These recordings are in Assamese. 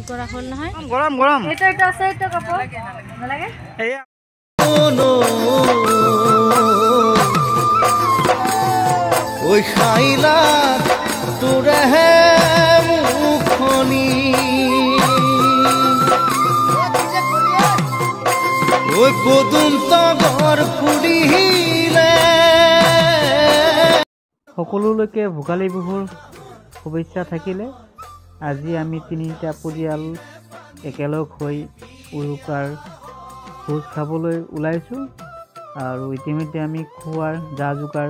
কৰা হ'ল নহয় গৰম গৰম এইটো আছে এইটো কাপোৰ নালাগে এয়া ওই খাইলা তোৰে হে মুখনি ওই পদুম তগৰ ফুলিলে সকলোলৈকে ভোগালী বিহুৰ শুভেচ্ছা থাকিলে আজি আমি তিনিটা পৰিয়াল একেলগ হৈ উৰুকাৰ ভোজ খাবলৈ ওলাইছোঁ আৰু ইতিমধ্যে আমি খোৱাৰ যা যোগাৰ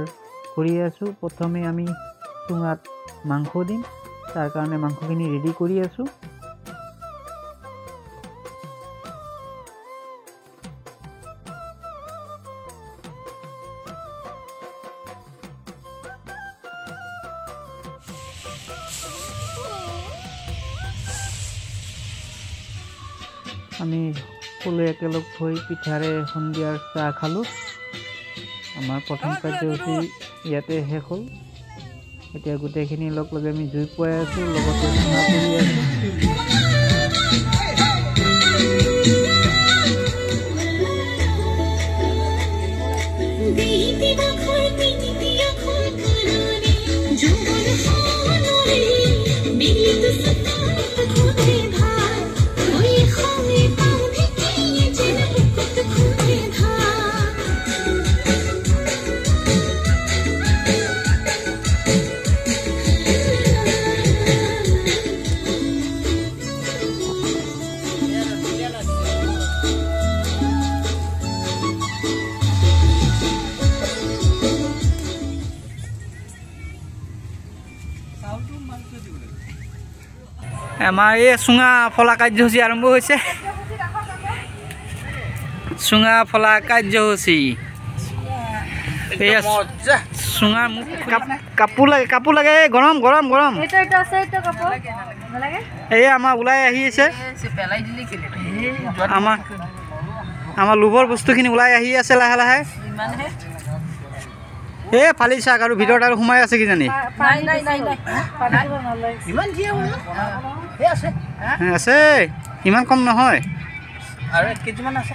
কৰি আছোঁ প্ৰথমে আমি চুঙাত মাংস দিম তাৰ কাৰণে মাংসখিনি ৰেডি কৰি আছোঁ আমি সকলোৱে একেলগ হৈ পিঠাৰে সন্ধিয়াৰ চাহ খালোঁ আমাৰ প্ৰথম কাৰ্যসূচী ইয়াতে শেষ হ'ল এতিয়া গোটেইখিনি লগ লগে আমি জুই পুৱাই আছোঁ লগতে চুঙা কৰি আছোঁ আমাৰ এই চুঙা ফলা কাৰ্যসূচী আৰম্ভ হৈছে চুঙা ফলা কাৰ্যসূচী চুঙাৰ কাপোৰ লাগে গৰম গৰম গৰম এয়া আমাৰ ওলাই আহি আছে আমাৰ লোভৰ বস্তুখিনি ওলাই আহি আছে লাহে লাহে এই ফালি চাক আৰু ভিতৰত আৰু সোমাই আছে কিজানি আছে ইমান কম নহয় আৰু 1 কেজিমান আছে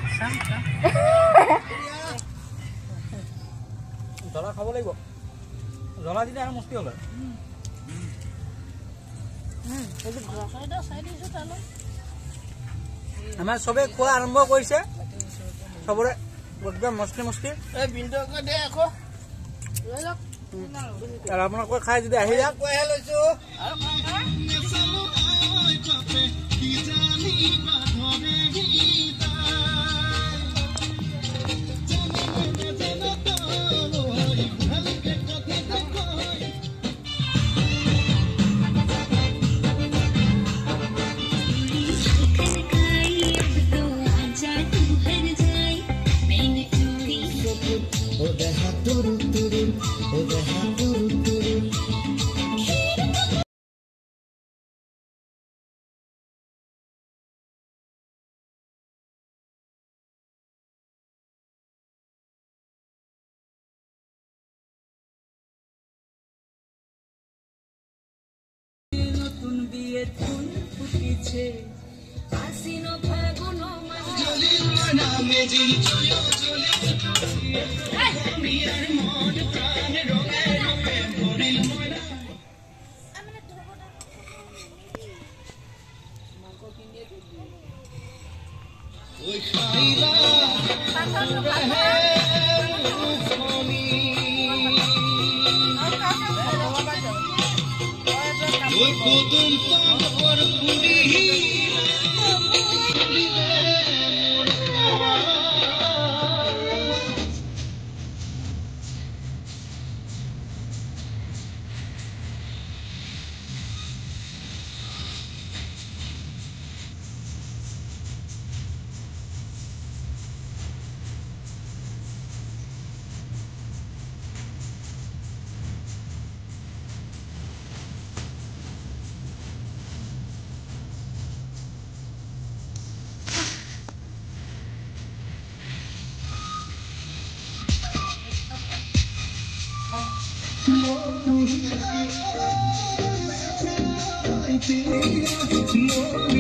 জ্বলা খাব লাগিব জ্বলা দিলে আৰু মস্তি হ'ল আমাৰ চবে খোৱা আৰম্ভ কৰিছে চবৰে একদম মস্তি মস্তি এই বিন্দুকে দে আকৌ আৰু আপোনালোকে খাই যদি আহি যাওক কৈহে লৈছোঁ No